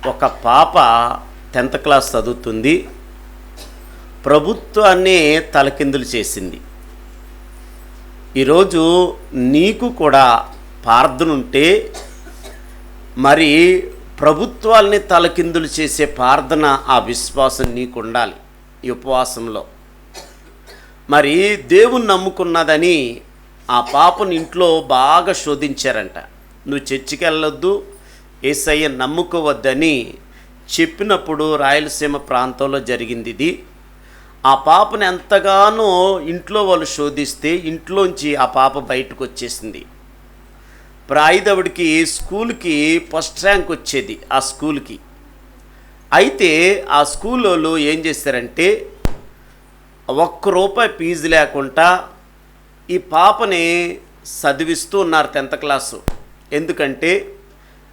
ఒక పాప 10th class చదువుతుంది. ప్రభుత్వాన్ని తలకిందులు చేసింది. ఈరోజు నీకు కూడా ప్రార్థన ఉంటే మరి ప్రభుత్వాల్ని తలకిందులు చేసే ప్రార్థన, ఆ విశ్వాసం నీకు ఉండాలి. ఈ ఉపవాసంలో మరి దేవుని నమ్ముకున్నదని ఆ పాపను ఇంట్లో బాగా శోధించారంట. నువ్వు చర్చికి వెళ్ళొద్దు, యేసయ్య నమ్ముకోవద్దని చెప్పినప్పుడు రాయలసీమ ప్రాంతంలో జరిగింది ఇది. ఆ పాపను ఎంతగానో ఇంట్లో వాళ్ళు శోధిస్తే ఇంట్లోంచి ఆ పాప బయటకు వచ్చేసింది. ప్రాయిదవుడికి స్కూల్కి ఫస్ట్ ర్యాంక్ వచ్చేది ఆ స్కూల్కి. అయితే ఆ స్కూల్ వాళ్ళు ఏం చేశారంటే ₹1 ఫీజు లేకుండా ఈ పాపని చదివిస్తూ ఉన్నారు 10th క్లాసు. ఎందుకంటే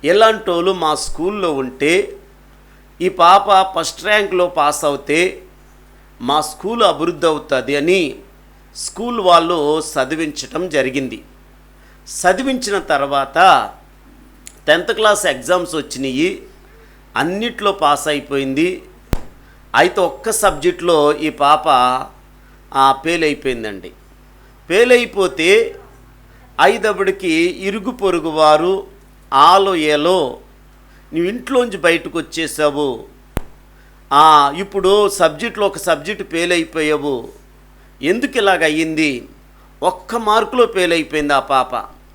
ఎలాంటి వాళ్ళు మా స్కూల్లో ఉంటే ఈ పాప ఫస్ట్ ర్యాంక్లో పాస్ అవుతే మా స్కూల్ అభివృద్ధి అవుతుంది అని స్కూల్ వాళ్ళు చదివించటం జరిగింది. చదివించిన తర్వాత 10th క్లాస్ ఎగ్జామ్స్ వచ్చినాయి, అన్నిట్లో పాస్ అయిపోయింది. అయితే ఒక్క సబ్జెక్ట్లో ఈ పాప ఫెయిల్ అయిపోయిందండి. ఫెయిల్ అయిపోతే ఐదప్పటికి ఇరుగు పొరుగు వారు ఆలో ఏలో నువ్వు ఇంట్లోంచి బయటకు వచ్చేసావు, ఇప్పుడు సబ్జెక్టులో ఒక సబ్జెక్టు ఫెయిల్ అయిపోయావు, ఎందుకు ఇలాగ అయ్యింది? 1 మార్కులో ఫెయిల్ అయిపోయింది ఆ పాప.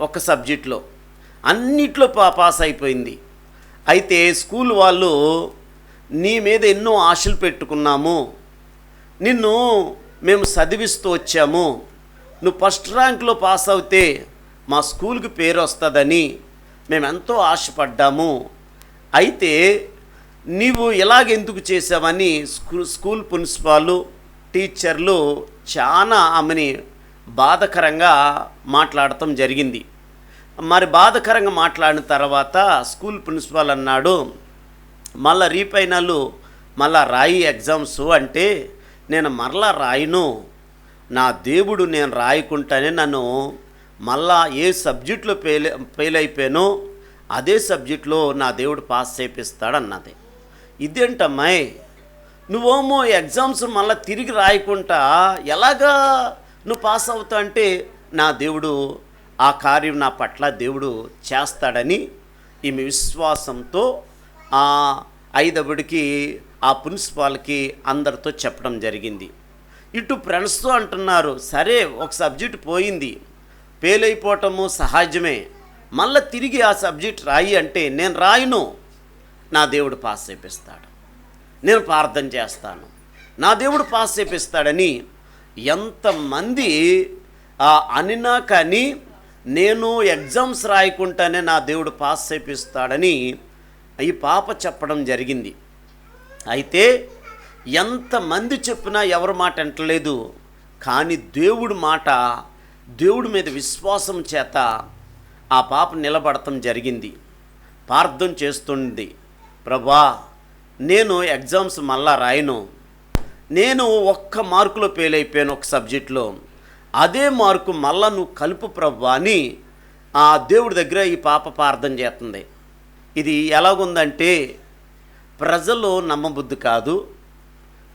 ఒక సబ్జెక్టులో అన్నిట్లో పాస్ అయిపోయింది. అయితే స్కూల్ వాళ్ళు నీ మీద ఎన్నో ఆశలు పెట్టుకున్నాము, నిన్ను మేము చదివిస్తూ వచ్చాము, నువ్వు ఫస్ట్ ర్యాంక్లో పాస్ అవుతే మా స్కూల్కి పేరు వస్తుందని మేము ఎంతో ఆశపడ్డాము. అయితే నీవు ఇలాగెందుకు చేసావని స్కూల్ ప్రిన్సిపాలు, టీచర్లు చాలా ఆమెని బాధకరంగా మాట్లాడటం జరిగింది. మరి బాధకరంగా మాట్లాడిన తర్వాత స్కూల్ ప్రిన్సిపాల్ అన్నాడు, మళ్ళా రీఫైనల్ మళ్ళా రాయి ఎగ్జామ్స్ అంటే నేను మరలా రాయను, నా దేవుడు నేను రాయకుండానే నన్ను మళ్ళా ఏ సబ్జెక్టులో ఫెయిల్ అయిపోయానో అదే సబ్జెక్టులో నా దేవుడు పాస్ చేపిస్తాడన్నది. ఇదేంటమ్మాయి, నువ్వేమో ఎగ్జామ్స్ మళ్ళీ తిరిగి రాయకుండా ఎలాగా నువ్వు పాస్ అవుతా అంటే నా దేవుడు ఆ కార్యం నా పట్ల దేవుడు చేస్తాడని ఈమె విశ్వాసంతో ఐదవుడికి ఆ ప్రిన్సిపాల్కి అందరితో చెప్పడం జరిగింది. ఇటు ఫ్రెండ్స్తో అంటున్నారు, సరే ఒక సబ్జెక్ట్ పోయింది, ఫెయిల్ అయిపోవటము సహజమే, మళ్ళీ తిరిగి ఆ సబ్జెక్ట్ రాయి అంటే నేను రాయను, నా దేవుడు పాస్ చేపిస్తాడు, నేను ప్రార్థన చేస్తాను, నా దేవుడు పాస్ చేపిస్తాడని ఎంతమంది అనినా కానీ నేను ఎగ్జామ్స్ రాయకుండానే నా దేవుడు పాస్ చేపిస్తాడని ఈ పాప చెప్పడం జరిగింది. అయితే ఎంతమంది చెప్పినా ఎవరి మాట అంటలేదు, కానీ దేవుడి మాట, దేవుడి మీద విశ్వాసం చేత ఆ పాప నిలబడటం జరిగింది. ప్రార్థన చేస్తుంది, ప్రభా నేను ఎగ్జామ్స్ మళ్ళా రాయను, నేను 1 మార్కులో ఫెయిల్ అయిపోయాను ఒక సబ్జెక్టులో, అదే మార్కు మళ్ళా నువ్వు కలుపు ప్రభా అని ఆ దేవుడి దగ్గర ఈ పాప ప్రార్థన చేస్తుంది. ఇది ఎలాగుందంటే ప్రజలు నమ్మబుద్ధి కాదు,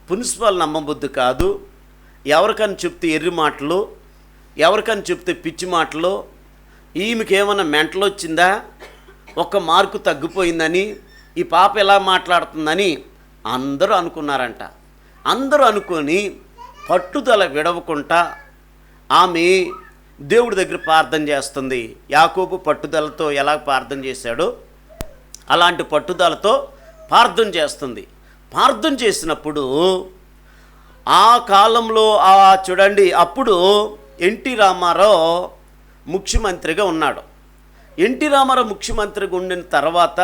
ప్రిన్సిపాల్ నమ్మబుద్ధి కాదు, ఎవరికని చెప్తే ఎర్రి మాటలు, ఎవరికని చెప్తే పిచ్చి మాటలు, ఈమెకి ఏమైనా మెంటలు వచ్చిందా, 1 మార్కు తగ్గిపోయిందని ఈ పాప ఎలా మాట్లాడుతుందని అందరూ అనుకున్నారంట. అందరూ అనుకొని పట్టుదల విడవకుండా ఆమె దేవుడి దగ్గర ప్రార్థన చేస్తుంది. యాకోబు పట్టుదలతో ఎలా ప్రార్థన చేశాడో అలాంటి పట్టుదలతో ప్రార్థన చేస్తుంది. ప్రార్థన చేసినప్పుడు ఆ కాలంలో చూడండి, అప్పుడు ఎన్టీ రామారావు ముఖ్యమంత్రిగా ఉన్నాడు. ఎన్టీ రామారావు ముఖ్యమంత్రిగా ఉండిన తర్వాత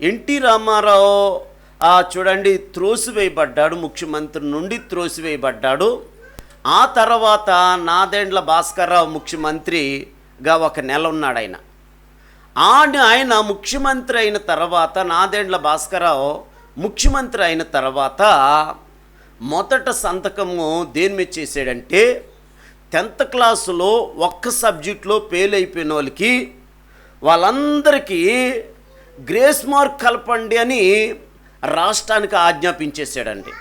ఎన్టీ రామారావు చూడండి త్రోసివేయబడ్డాడు, ముఖ్యమంత్రి నుండి త్రోసివేయబడ్డాడు. ఆ తర్వాత నాదెండ్ల భాస్కర్రావు ముఖ్యమంత్రిగా 1 నెల ఉన్నాడు ఆయన. ఆయన ముఖ్యమంత్రి అయిన తర్వాత, నాదెండ్ల భాస్కర్రావు ముఖ్యమంత్రి అయిన తర్వాత మొదట సంతకము దేని మీద చేశాడంటే 10th క్లాసులో 1 సబ్జెక్టులో ఫెయిల్ అయిపోయిన వాళ్ళకి వాళ్ళందరికీ గ్రేస్ మార్క్ కలపండి అని రాష్ట్రానికి ఆజ్ఞాపించేశాడండి.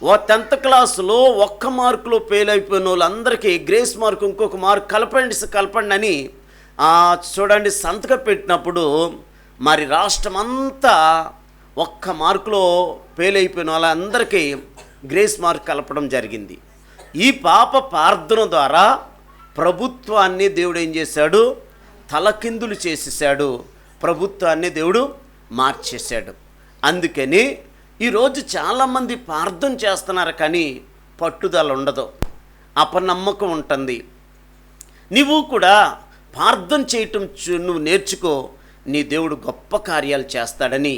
10th క్లాసులో 1 మార్కులో ఫెయిల్ అయిపోయిన వాళ్ళందరికీ గ్రేస్ మార్క్ ఇంకొక మార్క్ కలపండి అని చూడండి సంతకం పెట్టినప్పుడు మరి రాష్ట్రమంతా 1 మార్కులో ఫెయిల్ అయిపోయిన వాళ్ళందరికీ గ్రేస్ మార్క్ కలపడం జరిగింది. ఈ పాప ప్రార్థన ద్వారా ప్రభుత్వాన్ని దేవుడు ఏం చేశాడు? తలకిందులు చేసేసాడు. ప్రభుత్వాన్ని దేవుడు మార్చేశాడు. అందుకని ఈరోజు చాలామంది ప్రార్థన చేస్తున్నారు, కానీ పట్టుదల ఉండదు, అపనమ్మకం ఉంటుంది. నువ్వు కూడా ప్రార్థన చేయటం నువ్వు నేర్చుకో, నీ దేవుడు గొప్ప కార్యాలు చేస్తాడని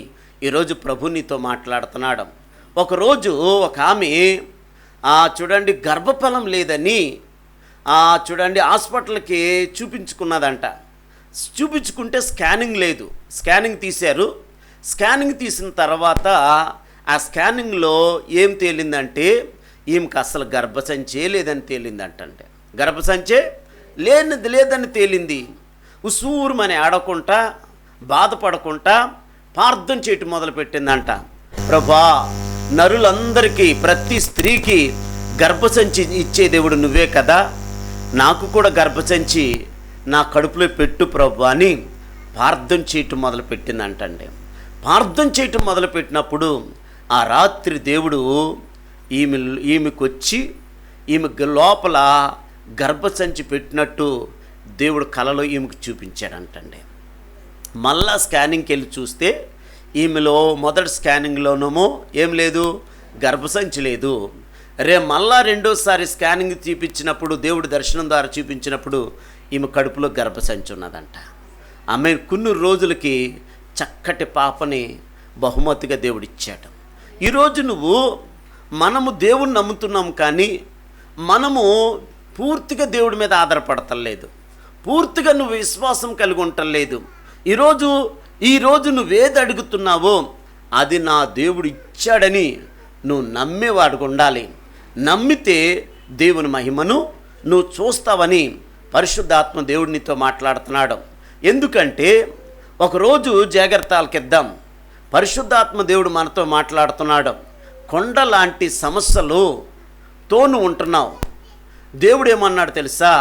ఈరోజు ప్రభు నీతో మాట్లాడుతున్నాడు. ఒకరోజు ఒక ఆమె చూడండి గర్భఫలం లేదని చూడండి హాస్పిటల్కి చూపించుకున్నదంట. చూపించుకుంటే స్కానింగ్ లేదు. స్కానింగ్ తీశారు. స్కానింగ్ తీసిన తర్వాత ఆ స్కానింగ్లో ఏం తేలిందంటే ఈమెకు అసలు గర్భసంచే లేదని తేలిందంటే. గర్భసంచే లేదని తేలింది. ఉసూరుమని ఆడకుండా బాధపడకుండా ప్రార్థన చేయటం మొదలుపెట్టిందంట. ప్రభా, నరులందరికీ ప్రతి స్త్రీకి గర్భసంచి ఇచ్చే దేవుడు నువ్వే కదా, నాకు కూడా గర్భసంచి నా కడుపులో పెట్టు ప్రభు అని ప్రార్థన చేయటం మొదలుపెట్టిందంటండి. ప్రార్థన చేయటం మొదలుపెట్టినప్పుడు ఆ రాత్రి దేవుడు ఈమెకొచ్చి ఈమె లోపల గర్భసంచి పెట్టినట్టు దేవుడు కలలో ఈమెకు చూపించాడంటండి. మళ్ళా స్కానింగ్కి వెళ్ళి చూస్తే ఈమెలో మొదటి స్కానింగ్లోనేమో ఏం లేదు, గర్భసంచి లేదు. మళ్ళా రెండోసారి స్కానింగ్ చూపించినప్పుడు, దేవుడు దర్శనం ద్వారా చూపించినప్పుడు ఈమె కడుపులో గర్భసంచి ఉన్నదంట. ఆమె కొన్ని రోజులకి చక్కటి పాపని బహుమతిగా దేవుడిచ్చాడు. ఈరోజు మనము దేవుణ్ణి నమ్ముతున్నాం, కానీ మనము పూర్తిగా దేవుడి మీద ఆధారపడతలేదు, పూర్తిగా నువ్వు విశ్వాసం కలిగి ఉండలేదు. ఈరోజు నువ్వేది అడుగుతున్నావో అది నా దేవుడు ఇచ్చాడని నువ్వు నమ్మేవాడుగా ఉండాలి. నమ్మితే దేవుని మహిమను నువ్వు చూస్తావని పరిశుద్ధాత్మ దేవుడు నీతో మాట్లాడుతున్నాడు. ఎందుకంటే ఒకరోజు జాగ్రత్తలకిద్దాం. పరిశుద్ధాత్మ దేవుడు మనతో మాట్లాడుతున్నాడు. కొండ లాంటి సమస్యలతో నువ్వు ఉంటున్నావు. దేవుడు ఏమన్నాడు తెలుసా?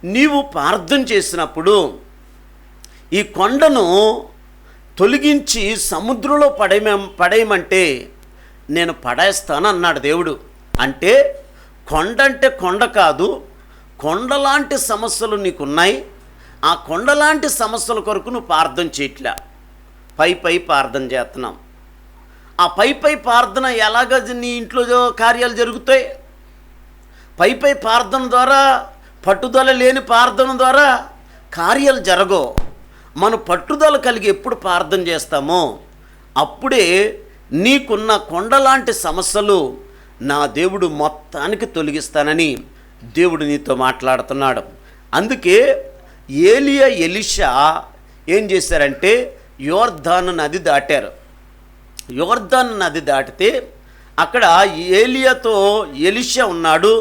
నీవు ప్రార్థన చేసినప్పుడు ఈ కొండను తొలగించి సముద్రంలో పడేయమంటే నేను పడేస్తాను అన్నాడు దేవుడు. అంటే కొండ కాదు, కొండలాంటి సమస్యలు నీకున్నాయి. ఆ కొండలాంటి సమస్యల కొరకు నువ్వు ప్రార్థన చేయట్లా, పై ప్రార్థన చేస్తున్నాం. ఆ పై ప్రార్థన ఎలాగ నీ ఇంట్లో కార్యాలు జరుగుతాయి? పై ప్రార్థన ద్వారా, పట్టుదల లేని ప్రార్థన ద్వారా కార్యాలు జరగవు. మనం పట్టుదల కలిగి ఎప్పుడు ప్రార్థన చేస్తామో అప్పుడే నీకున్న కొండలాంటి సమస్యలు నా దేవుడు మొత్తానికి తొలగిస్తానని దేవుడు నీతో మాట్లాడుతున్నాడు. అందుకే ఎలీషా ఏం చేశారంటే యోర్దాను నది దాటారు. యోర్దాను నది దాటితే అక్కడ ఎలీషా ఉన్నాడు.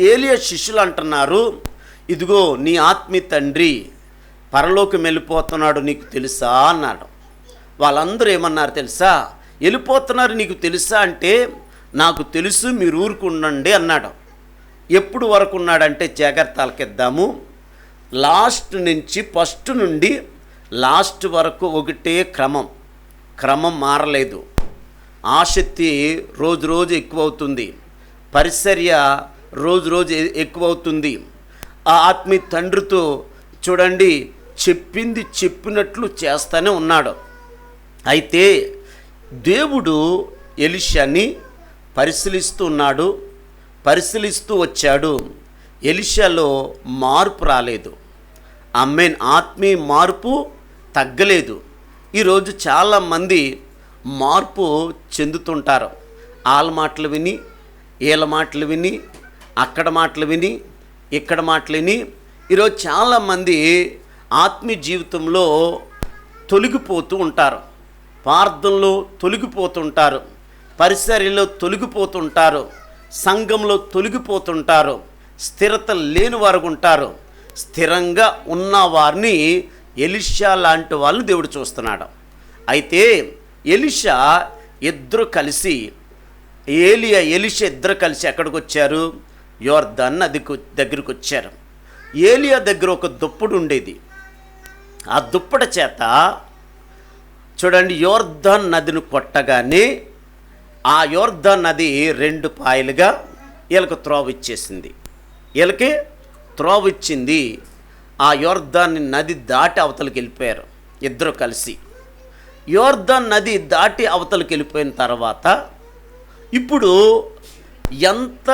ఏలియా శిష్యులు అంటున్నారు, ఇదిగో నీ ఆత్మీయ తండ్రి పరలోకం వెళ్ళిపోతున్నాడు, నీకు తెలుసా అన్నాడు. వాళ్ళందరూ ఏమన్నారు తెలుసా? వెళ్ళిపోతున్నారు నీకు తెలుసా అంటే, నాకు తెలుసు, మీరు ఊరుకుండండి అన్నాడు. ఎప్పుడు వరకు ఉన్నాడంటే జాగ్రత్తలకిద్దాము. ఫస్ట్ నుండి లాస్ట్ వరకు ఒకటే క్రమం మారలేదు. ఆసక్తి రోజు ఎక్కువవుతుంది, పరిచర్య రోజు ఎక్కువవుతుంది. ఆ ఆత్మీయ తండ్రితో చూడండి చెప్పింది చెప్పినట్లు చేస్తూనే ఉన్నాడు. అయితే దేవుడు ఎలీషాని పరిశీలిస్తూ వచ్చాడు. ఎలీషాలో మార్పు రాలేదు. ఆత్మీయ మార్పు తగ్గలేదు. ఈరోజు చాలామంది మార్పు చెందుతుంటారు. వాళ్ళ మాటలు విని, వీళ్ళ మాటలు విని, అక్కడ మాటలు విని, ఇక్కడ మాటలు విని ఈరోజు చాలామంది ఆత్మీయ జీవితంలో తొలగిపోతూ ఉంటారు, ప్రార్థనలో తొలగిపోతుంటారు, పరిసర్యలో తొలగిపోతుంటారు, సంఘంలో తొలగిపోతుంటారు, స్థిరత లేని వారు ఉంటారు. స్థిరంగా ఉన్న వారిని ఎలీషా లాంటి వాళ్ళని దేవుడు చూస్తున్నాడు. అయితే ఎలీషా ఇద్దరు కలిసి ఎలీషా ఇద్దరు కలిసి ఎక్కడికి వచ్చారు? యోర్దాను నది దగ్గరికి వచ్చారు. ఏలియా దగ్గర ఒక దుప్పటి ఉండేది. ఆ దుప్పటి చేత చూడండి యోర్దాను నదిని కొట్టగానే ఆ యోర్దాను నది 2 పాయలుగా వీళ్ళకి త్రోవ ఇచ్చేసింది. వీళ్ళకి త్రోవ ఇచ్చింది. ఆ యోర్దాను నది దాటి అవతలకి వెళ్ళిపోయారు ఇద్దరు కలిసి. యోర్దాను నది దాటి అవతలకి వెళ్ళిపోయిన తర్వాత ఇప్పుడు ఎంత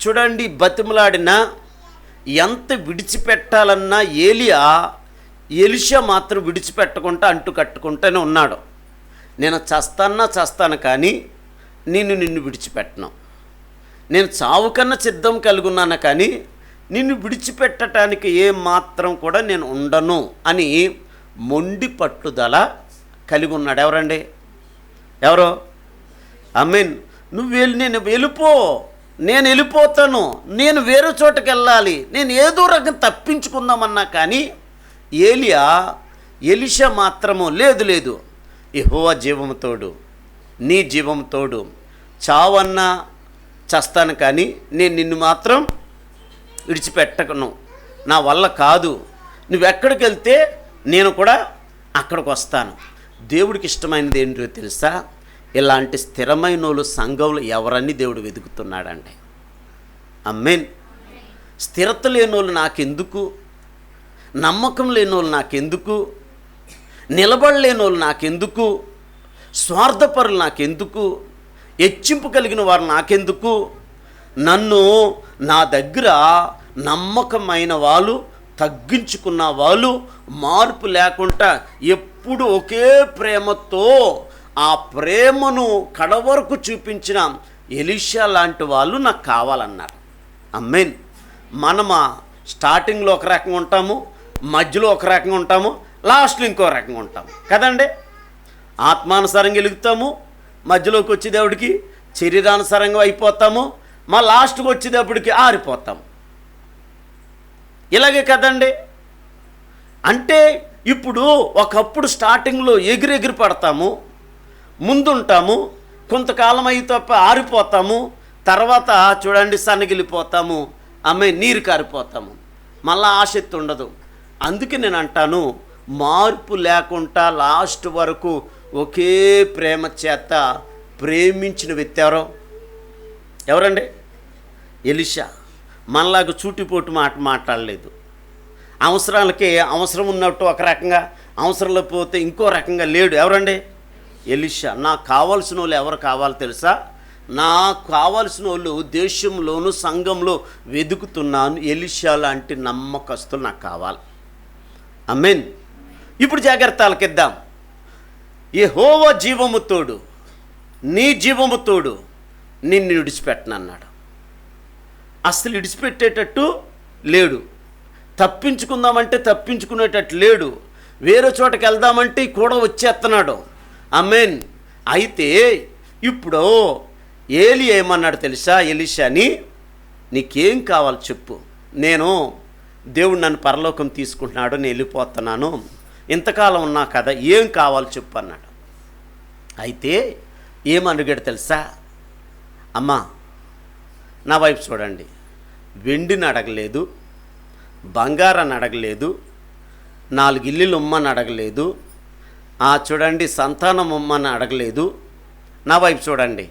చూడండి బతిమలాడినా, ఎంత విడిచిపెట్టాలన్నా ఎలీషా మాత్రం విడిచిపెట్టకుండా అంటు కట్టుకుంటూనే ఉన్నాడు. నేను చస్తాను కానీ నిన్ను విడిచిపెట్టను. నేను చావు కన్నా సిద్ధం కలిగి ఉన్నాను కానీ నిన్ను విడిచిపెట్టడానికి ఏమాత్రం కూడా నేను ఉండను అని మొండి పట్టుదల కలిగి ఉన్నాడు. ఎవరండి? ఎవరో? నేను వెళ్ళిపోతాను, నేను వేరే చోటకి వెళ్ళాలి, నేను ఏదో రకం తప్పించుకుందామన్నా కానీ ఎలీషా మాత్రము లేదు, యెహోవా జీవము తోడు, నీ జీవము తోడు, చావన్నా చస్తాను కానీ నేను నిన్ను మాత్రం విడిచిపెట్టకను, నా వల్ల కాదు, నువ్వెక్కడికి వెళ్తే నేను కూడా అక్కడికి వస్తాను. దేవుడికి ఇష్టమైనది ఏంటో తెలుసా? ఇలాంటి స్థిరమైన వాళ్ళు సంఘంలో ఎవరన్నీ దేవుడు వెతుకుతున్నాడండి. ఆమేన్. స్థిరత లేని వాళ్ళు నాకెందుకు, నమ్మకం లేని వాళ్ళు నాకెందుకు, నిలబడలేని వాళ్ళు నాకెందుకు, స్వార్థపరులు నాకెందుకు, హెచ్చింపు కలిగిన వారు నాకెందుకు, నా దగ్గర నమ్మకమైన వాళ్ళు, తగ్గించుకున్న వాళ్ళు, మార్పు లేకుండా ఎప్పుడు ఒకే ప్రేమతో ఆ ప్రేమను కడవరకు చూపించిన ఎలీషా లాంటి వాళ్ళు నాకు కావాలన్నారు. ఆమేన్. మనమా స్టార్టింగ్లో ఒక రకంగా ఉంటాము, మధ్యలో ఒక రకంగా ఉంటాము, లాస్ట్లో ఇంకో రకంగా ఉంటాము కదండి. ఆత్మానుసారంగా వెలుగుతాము, మధ్యలోకి వచ్చేటప్పటికి శరీరానుసారంగా అయిపోతాము, మా లాస్ట్కి వచ్చేటప్పటికి ఆరిపోతాము. ఇలాగే కదండి. అంటే ఇప్పుడు ఒకప్పుడు స్టార్టింగ్లో ఎగిరెగిరి పడతాము, ముందుంటాము, కొంతకాలం అయి తప్ప ఆరిపోతాము, తర్వాత చూడండి సన్నగిలిపోతాము, నీరు కారిపోతాము, మళ్ళీ ఆసక్తి ఉండదు. అందుకే నేను అంటాను, మార్పు లేకుండా లాస్ట్ వరకు ఒకే ప్రేమ చేత ప్రేమించిన వ్యక్తి ఎవరండి? ఎలీషా. మనలాగా చూటిపోటు మాట్లాడలేదు. అవసరాలకే అవసరం ఉన్నట్టు ఒక రకంగా, అవసరంలో పోతే ఇంకో రకంగా లేడు. ఎవరండి? ఎలీషా. నాకు కావాల్సిన వాళ్ళు ఎవరు కావాలో తెలుసా? నాకు కావాల్సిన వాళ్ళు దేశంలోను సంఘంలో వెతుకుతున్నాను. ఎలీషా లాంటి నమ్మకస్తులు నాకు కావాలి. ఆమేన్. ఇప్పుడు జాగ్రత్తలకిద్దాం. యెహోవా జీవము తోడు, నీ జీవము తోడు, నిన్ను విడిచిపెట్టనన్నాడు. అసలు విడిచిపెట్టేటట్టు లేడు. తప్పించుకుందామంటే తప్పించుకునేటట్టు లేడు. వేరే చోటకి వెళ్దామంటే కూడా వచ్చేస్తున్నాడు. ఆమేన్. అయితే ఇప్పుడు ఏమన్నాడు తెలుసా? ఎలీషాని, నీకేం కావాలి చెప్పు, దేవుడు నన్ను పరలోకం తీసుకుంటున్నాడు, నేను వెళ్ళిపోతున్నాను, ఇంతకాలం ఉన్నా కదా, ఏం కావాలి చెప్పు అన్నాడు. అయితే ఏమడిగాడు తెలుసా? అమ్మా నా వైపు చూడండి, వెండిని అడగలేదు, బంగారాన్ని అడగలేదు, 4 ఇల్లులు ఉమ్మని అడగలేదు, చూడండి సంతానం ఉమ్మని అడగలేదు, నా వైపు చూడండి.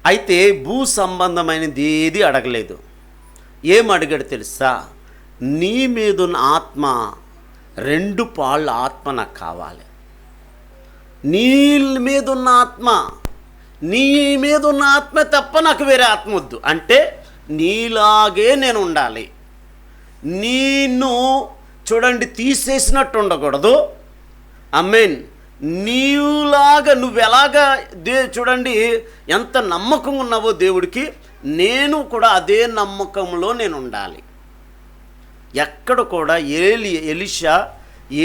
అయితే భూ సంబంధమైనది ఏది అడగలేదు. ఏం అడిగాడు తెలుసా? నీ మీదున్న ఆత్మ, 2 పాళ్ళ ఆత్మ నాకు కావాలి. నీ మీదున్న ఆత్మ తప్ప నాకు వేరే ఆత్మ వద్దు. అంటే నీలాగే నేను ఉండాలి. నిన్ను చూడండి తీసేసినట్టు ఉండకూడదు. ఆమేన్. నీవులాగా నువ్వెలాగా చూడండి ఎంత నమ్మకం ఉన్నావో దేవుడికి, నేను కూడా అదే నమ్మకంలో నేను ఉండాలి. ఎక్కడ కూడా ఎలీషా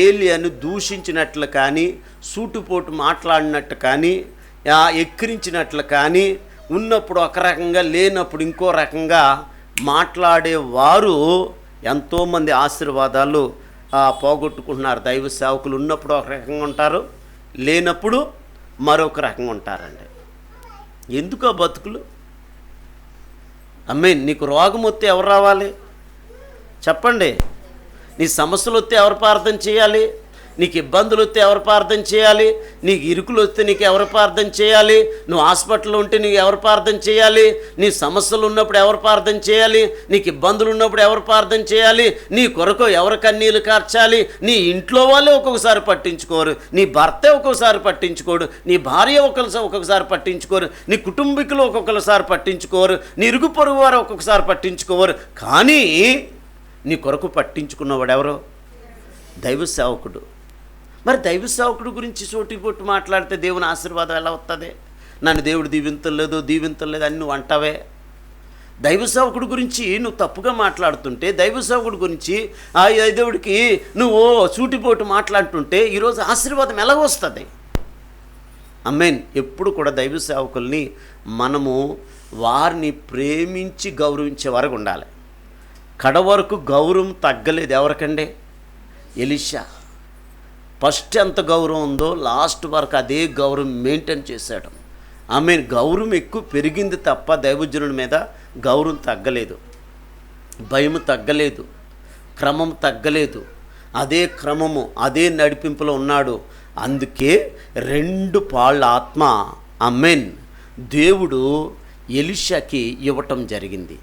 ఏలియాను దూషించినట్లు కానీ, సూటుపోటు మాట్లాడినట్టు కానీ, ఎక్కిరించినట్లు కానీ, ఉన్నప్పుడు ఒక రకంగా లేనప్పుడు ఇంకో రకంగా మాట్లాడేవారు ఎంతోమంది ఆశీర్వాదాలు పోగొట్టుకుంటున్నారు. దైవ సేవకులు ఉన్నప్పుడు ఒక రకంగా ఉంటారు, లేనప్పుడు మరొక రకంగా ఉంటారండి. ఎందుకు ఆ బతుకులు? నీకు రోగం వస్తే ఎవరు రావాలి చెప్పండి? నీ సమస్యలు వస్తే ఎవరు ప్రార్థన చేయాలి? నీకు ఇబ్బందులు వస్తే ఎవరు ప్రార్థన చేయాలి? నీకు ఇరుకులు వస్తే నీకు ఎవరు ప్రార్థన చేయాలి? నువ్వు హాస్పిటల్లో ఉంటే నీకు ఎవరు ప్రార్థన చేయాలి? నీ సమస్యలు ఉన్నప్పుడు ఎవరు ప్రార్థన చేయాలి? నీకు ఇబ్బందులు ఉన్నప్పుడు ఎవరు ప్రార్థన చేయాలి? నీ కొరకు ఎవరు కన్నీళ్ళు కార్చాలి? నీ ఇంట్లో వాళ్ళే ఒక్కొక్కసారి పట్టించుకోరు, నీ భర్త ఒక్కొక్కసారి పట్టించుకోడు, నీ భార్య ఒక్కొక్కసారి పట్టించుకోరు, నీ కుటుంబీకులు ఒక్కొక్కసారి పట్టించుకోరు, నీ ఇరుగు పొరుగు వారు ఒక్కొక్కసారి పట్టించుకోరు. కానీ నీ కొరకు పట్టించుకున్నవాడు ఎవరో? దైవ సేవకుడు. మరి దైవ సేవకుడు గురించి చోటు పొట్టు మాట్లాడితే దేవుని ఆశీర్వాదం ఎలా వస్తుంది? నన్ను దేవుడు దీవించలేదు అని నువ్వు అంటావే. దైవ సేవకుడు గురించి నువ్వు తప్పుగా మాట్లాడుతుంటే, దైవ సేవకుడు గురించి ఆ దేవుడికి నువ్వు సూటిపోటు మాట్లాడుతుంటే ఈరోజు ఆశీర్వాదం ఎలా వస్తుంది? ఎప్పుడు కూడా దైవ సేవకుల్ని మనము వారిని ప్రేమించి గౌరవించే వరకు ఉండాలి. కడవరకు గౌరవం తగ్గలేదు ఎవరికండి? ఎలీషా. ఫస్ట్ ఎంత గౌరవం ఉందో లాస్ట్ వరకు అదే గౌరవం మెయింటైన్ చేశాడు. గౌరవం ఎక్కువ పెరిగింది తప్ప దైవజనుడి మీద గౌరవం తగ్గలేదు, భయం తగ్గలేదు, క్రమం తగ్గలేదు. అదే క్రమము, అదే నడిపింపులో ఉన్నాడు. అందుకే 2 పాళ్ళ ఆత్మ దేవుడు ఎలీషాకి ఇవ్వటం జరిగింది.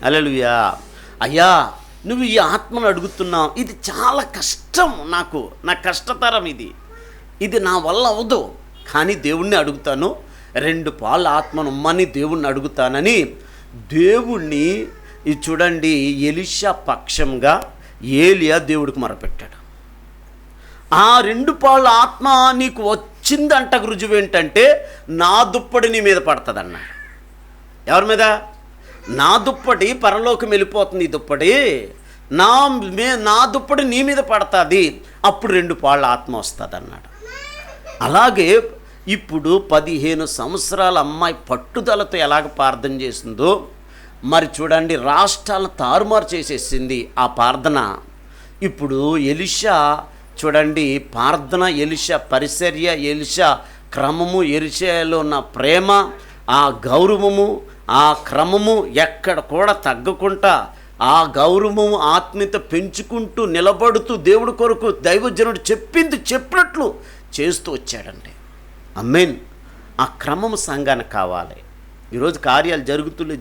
హల్లెలూయా. అయ్యా, నువ్వు ఈ ఆత్మను అడుగుతున్నావు, ఇది చాలా కష్టం, నాకు కష్టతరం, ఇది నా వల్ల అవదు, కానీ దేవుణ్ణి అడుగుతాను, 2 పాళ్ళ ఆత్మను ఉమ్మని దేవుణ్ణి అడుగుతానని దేవుణ్ణి చూడండి ఎలీషా పక్షంగా ఏలియా దేవుడికి మొరపెట్టాడు. ఆ 2 పాళ్ళ ఆత్మ నీకు వచ్చిందంట రుజువు ఏంటంటే నా దుప్పటి నీ మీద పడుతుంది అన్నాడు. ఎవరి మీద? నా దుప్పటి పరలోకం వెళ్ళిపోతుంది, ఈ దుప్పటి నా దుప్పటి నీ మీద పడుతుంది, అప్పుడు 2 పాళ్ళ ఆత్మ వస్తుంది అన్నాడు. అలాగే ఇప్పుడు 15 సంవత్సరాల అమ్మాయి పట్టుదలతో ఎలాగ ప్రార్థన చేసిందో మరి చూడండి, రాష్ట్రాలను తారుమారు చేసేసింది ఆ ప్రార్థన. ఇప్పుడు ఎలీషా చూడండి ప్రార్థన, ఎలీషా పరిచర్య, ఎలీషా క్రమము, ఎలీషాలో ఉన్న ప్రేమ, ఆ గౌరవము, ఆ క్రమము ఎక్కడ కూడా తగ్గకుండా ఆ గౌరవము ఆత్మీయత పెంచుకుంటూ నిలబడుతూ దేవుడి కొరకు దైవజనుడు చెప్పినట్లు చేస్తూ వచ్చాడండి. ఆ క్రమము సంఘానికి కావాలి. ఈరోజు కార్యాలు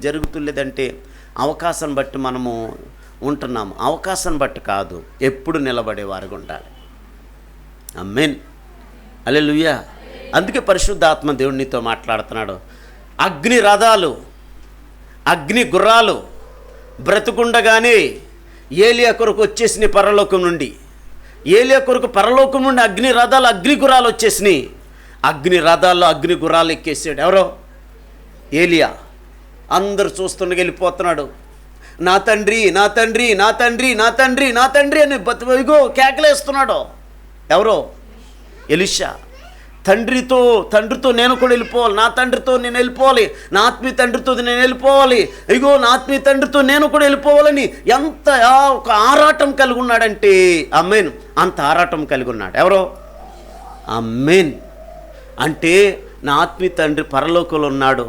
జరుగుతులేదంటే అవకాశం బట్టి మనము ఉంటున్నాము, అవకాశం బట్టి కాదు, ఎప్పుడు నిలబడేవారుగా ఉండాలి. హల్లెలూయా. అందుకే పరిశుద్ధాత్మ దేవుడు నీతో మాట్లాడుతున్నాడు. అగ్ని రథాలు, అగ్ని గుర్రాలు బ్రతుకుండగానే ఏలియా కొరకు వచ్చేసినాయి పరలోకం నుండి. ఏలియా కొరకు పరలోకం నుండి అగ్ని రథాలు, అగ్ని గుర్రాలు వచ్చేసినాయి. అగ్ని రథాల్లో అగ్ని గుర్రాలు ఎక్కేసాడు ఎవరో? ఏలియా. అందరూ చూస్తుండగా వెళ్ళిపోతున్నాడు. నా తండ్రి, నా తండ్రి, నా తండ్రి, నా తండ్రి, నా తండ్రి అని ఇగో కేకలేస్తున్నాడు. ఎవరో? ఎలీషా. తండ్రితో నేను కూడా వెళ్ళిపోవాలి, నా తండ్రితో నేను వెళ్ళిపోవాలి, నా ఆత్మీయ తండ్రితో నేను వెళ్ళిపోవాలి, ఇగో నా ఆత్మీయ తండ్రితో నేను కూడా వెళ్ళిపోవాలని ఎంత ఒక ఆరాటం కలిగి ఉన్నాడంటే అంత ఆరాటం కలిగి ఉన్నాడు. ఎవరో? అంటే నా ఆత్మీయ తండ్రి పరలోకంలో ఉన్నాడు,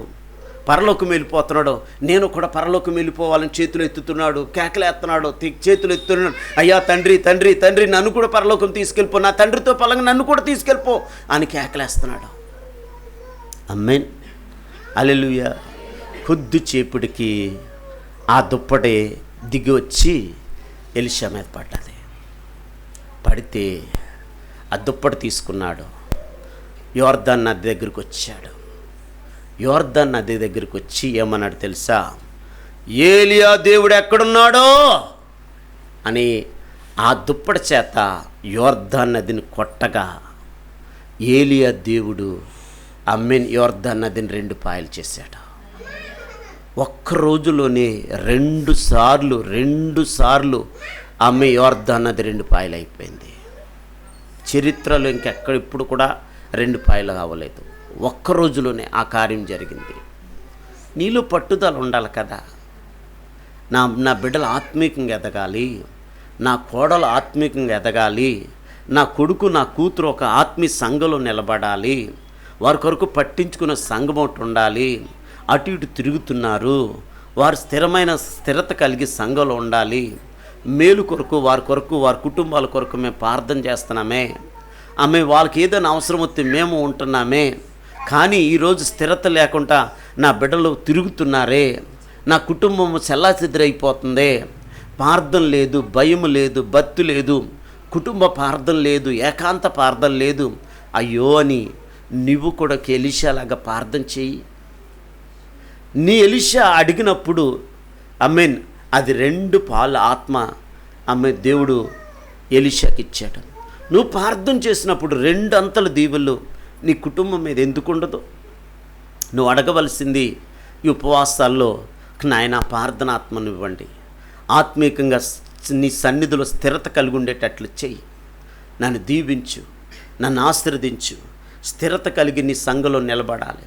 పరలోకం వెళ్ళిపోతున్నాడు, నేను కూడా పరలోకం వెళ్ళిపోవాలని చేతులు ఎత్తుతున్నాడు, కేకలేస్తున్నాడు, చేతులు ఎత్తున్నాడు. అయ్యా తండ్రి, తండ్రి, తండ్రి, నన్ను కూడా పరలోకం తీసుకెళ్ళిపో, నా తండ్రితో పలంగా నన్ను కూడా తీసుకెళ్ళిపో అని కేకలేస్తున్నాడు. హల్లెలూయా. కొద్ది చేపుడికి ఆ దుప్పటి దిగి వచ్చి ఎలీషా మీద పడ్డది. పడితే ఆ దుప్పటి తీసుకున్నాడు, యోర్దాను నది దగ్గరికి వచ్చాడు. యోర్దాను నది దగ్గరికి వచ్చి ఏమన్నాడు తెలుసా? ఏలియా దేవుడు ఎక్కడున్నాడో అని ఆ దుప్పటి చేత యోర్దాను నదిని కొట్టగా ఏలియా దేవుడు యోర్దాను నదిని 2 పాయలు చేశాడు. ఒక్క రోజులోనే 2 సార్లు యోర్దాను నది 2 పాయలు అయిపోయింది. చరిత్రలో ఇంకెక్కడ ఇప్పుడు కూడా 2 పాయలు కావలేదు. ఒక్క రోజులోనే ఆ కార్యం జరిగింది. నీలో పట్టుదల ఉండాలి కదా. నా బిడ్డలు ఆత్మీయంగా ఎదగాలి, నా కోడలు ఆత్మీయంగా ఎదగాలి, నా కొడుకు నా కూతురు ఒక ఆత్మీయ సంఘంలో నిలబడాలి, వారి కొరకు పట్టించుకున్న సంఘం ఒకటి ఉండాలి, అటు ఇటు తిరుగుతున్నారు, వారు స్థిరత కలిగి సంఘంలో ఉండాలి, మేలు కొరకు వారి కొరకు వారి కుటుంబాల కొరకు మేము ప్రార్థన చేస్తున్నామే, ఆమె వాళ్ళకి ఏదైనా అవసరం వస్తే మేము ఉంటున్నామే, కానీ ఈరోజు స్థిరత లేకుండా నా బిడ్డలు తిరుగుతున్నారే, నా కుటుంబం చెల్లాచెదరైపోతుంది, ప్రార్థన లేదు, భయం లేదు, భక్తి లేదు, కుటుంబ ప్రార్థన లేదు, ఏకాంత ప్రార్థన లేదు, అయ్యో అని నువ్వు కూడా ఎలీషాలాగా ప్రార్థన చెయ్యి. నీ ఎలీషా అడిగినప్పుడు ఆమేన్ అది 2 పాల ఆత్మ దేవుడు ఎలీషాకి ఇచ్చాడు. నువ్వు ప్రార్థన చేసినప్పుడు 2 అంతల దీవెలు నీ కుటుంబం మీద ఎందుకు ఉండదు? నువ్వు అడగవలసింది ఈ ఉపవాసాల్లో, నాయన ప్రార్థనాత్మను ఇవ్వండి, ఆత్మీయంగా నీ సన్నిధిలో స్థిరత కలిగి ఉండేటట్లు చెయ్యి, నన్ను దీవించు, నన్ను ఆశీర్వదించు, స్థిరత కలిగి నీ సంఘంలో నిలబడాలి.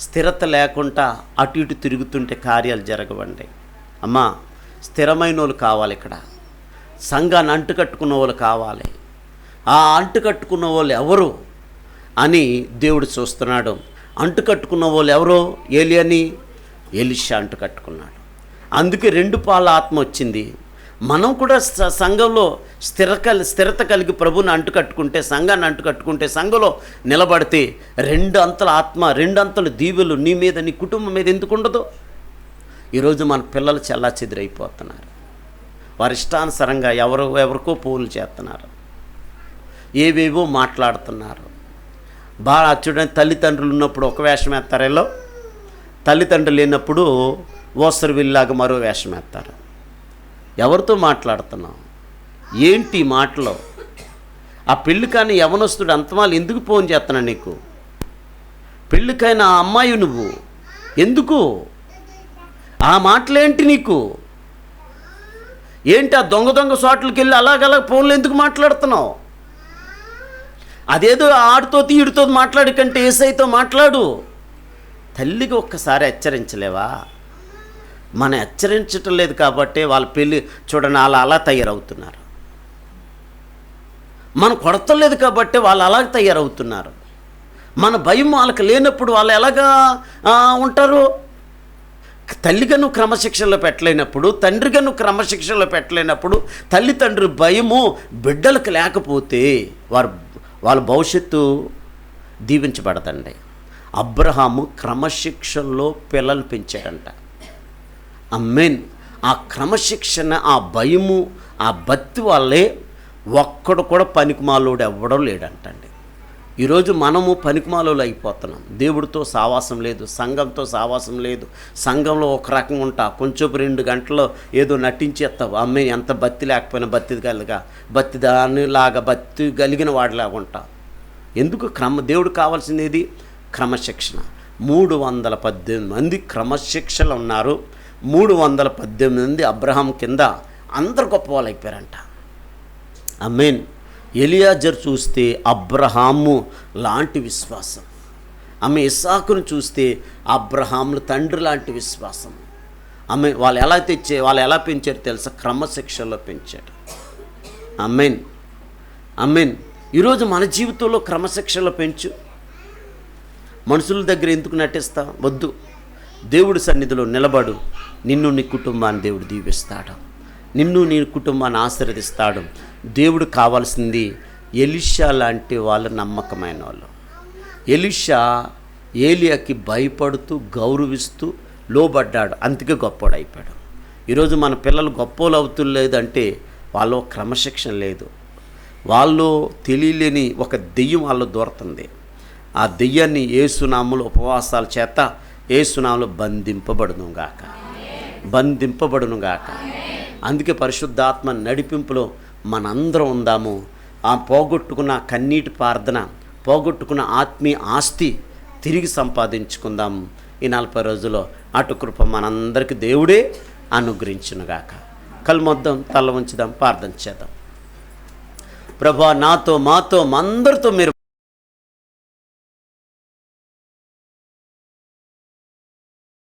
స్థిరత లేకుండా అటు ఇటు తిరుగుతుంటే కార్యాలు జరగవండి. అమ్మా, స్థిరమైన వాళ్ళు కావాలి, ఇక్కడ సంఘాన్ని అంటుకట్టుకున్న వాళ్ళు కావాలి. ఆ అంటుకట్టుకున్న వాళ్ళు ఎవరు అని దేవుడు చూస్తున్నాడు. అంటుకట్టుకున్న వాళ్ళు ఎవరో ఏలియాని ఎలీషా అంటుకట్టుకున్నాడు. అందుకే 2 పాల ఆత్మ వచ్చింది. మనం కూడా సంఘంలో స్థిరత కలిగి ప్రభుని అంటుకట్టుకుంటే, సంఘాన్ని అంటుకట్టుకుంటే, సంఘంలో నిలబడితే 2 అంతల ఆత్మ, 2 అంతల దీవెలు నీ మీద, నీ కుటుంబం మీద ఎందుకు ఉండదు? ఈరోజు మన పిల్లలు చెల్లాచెదరైపోతున్నారు. వారి ఇష్టానుసారంగా ఎవరికో పూలు చేస్తున్నారు, ఏవేవో మాట్లాడుతున్నారు. బాగా చూడండి, తల్లిదండ్రులు ఉన్నప్పుడు ఒక వేషం వేస్తారేలో, తల్లిదండ్రులు లేనప్పుడు ఓసరు విల్లాగా మరో వేషం వేస్తారు. ఎవరితో మాట్లాడుతున్నావు? ఏంటి మాటలో? ఆ పెళ్ళికాని యవనస్తుడు అంతమాలు ఎందుకు ఫోన్ చేస్తున్నా నీకు? పెళ్ళికైనా ఆ అమ్మాయి నువ్వు ఎందుకు ఆ మాటలేంటి నీకు? ఏంటి ఆ దొంగ చోట్లకి వెళ్ళి అలాగలా ఫోన్లు ఎందుకు మాట్లాడుతున్నావు? అదేదో ఆడితో ఈడితో మాట్లాడి కంటే ఏసైతో మాట్లాడు. తల్లికి ఒక్కసారి హెచ్చరించలేవా? మనం హెచ్చరించటం లేదు కాబట్టి వాళ్ళ పెళ్ళి చూడండి అలా తయారవుతున్నారు. మనం కొడతలేదు కాబట్టి వాళ్ళు అలా తయారవుతున్నారు. మన భయం వాళ్ళకి లేనప్పుడు వాళ్ళు ఎలాగా ఉంటారు? తల్లిగా నువ్వు క్రమశిక్షణలో పెట్టలేనప్పుడు, తండ్రిగా నువ్వు క్రమశిక్షణలో పెట్టలేనప్పుడు, తల్లిదండ్రుల భయము బిడ్డలకు లేకపోతే వాళ్ళ భవిష్యత్తు దీవించబడదండి. అబ్రహాము క్రమశిక్షణలో పిల్లలు పెంచాడంట. ఆమేన్. ఆ క్రమశిక్షణ, ఆ భయము, ఆ భక్తి వల్లే ఒక్కడు కూడా పనికిమాలోడు ఎవ్వడం లేడంటండి. ఈరోజు మనము పనికిమాలోలు అయిపోతున్నాం. దేవుడితో సావాసం లేదు, సంఘంతో సావాసం లేదు. సంఘంలో ఒక రకంగా ఉంటా, కొంచెం 2 గంటల్లో ఏదో నటించేస్తావు. అమ్మే ఎంత భక్తి లేకపోయినా భక్తి దానిలాగా భక్తి కలిగిన వాడిలాగా ఉంటావు. ఎందుకు? దేవుడు కావాల్సింది ఏది? క్రమశిక్షణ. 318 మంది క్రమశిక్షలు ఉన్నారు. 318 మంది అబ్రహాం కింద అందరు గొప్ప వాళ్ళు అయిపోయారంట. ఆమేన్. ఎలియాజర్ చూస్తే అబ్రహాము లాంటి విశ్వాసం, ఆమె ఇస్సాకును చూస్తే అబ్రహాముల తండ్రి లాంటి విశ్వాసం. ఆమె వాళ్ళు ఎలా పెంచారు తెలుసా? క్రమశిక్షణలో పెంచాడు. ఆమేన్, ఆమేన్. ఈరోజు మన జీవితంలో క్రమశిక్షణలో పెంచు. మనుషుల దగ్గర ఎందుకు నటిస్తా? వద్దు. దేవుడి సన్నిధిలో నిలబడు. నిన్ను నీ కుటుంబాన్ని దేవుడు దీవిస్తాడు, నిన్ను నీ కుటుంబాన్ని ఆశీర్వదిస్తాడు. దేవుడు కావాల్సింది ఎలీషా లాంటి వాళ్ళు, నమ్మకమైన వాళ్ళు. ఎలీషా ఏలియాకి భయపడుతూ గౌరవిస్తూ లోబడ్డాడు, అందుకే గొప్పోడు అయిపోయాడు. ఈరోజు మన పిల్లలు గొప్పోలు అవుతులేదంటే వాళ్ళు క్రమశిక్షణ లేదు, వాళ్ళు తెలియలేని ఒక దెయ్యం వాళ్ళు దూరుతుంది. ఆ దెయ్యాన్ని యేసునామములో ఉపవాసాల చేత యేసునామములో బంధింపబడునుగాక. అందుకే పరిశుద్ధాత్మ నడిపింపులో మనందరం ఉందాము. ఆ పోగొట్టుకున్న కన్నీటి ప్రార్థన, పోగొట్టుకున్న ఆత్మీయ ఆస్తి తిరిగి సంపాదించుకుందాం. ఈ 40 రోజుల్లో అటు కృప మనందరికీ దేవుడే అనుగ్రహించునుగాక. కళ్ళు మొత్తం తల ఉంచుదాం, ప్రార్థన చేద్దాం. ప్రభా, నాతో మాతో అందరితో మీరు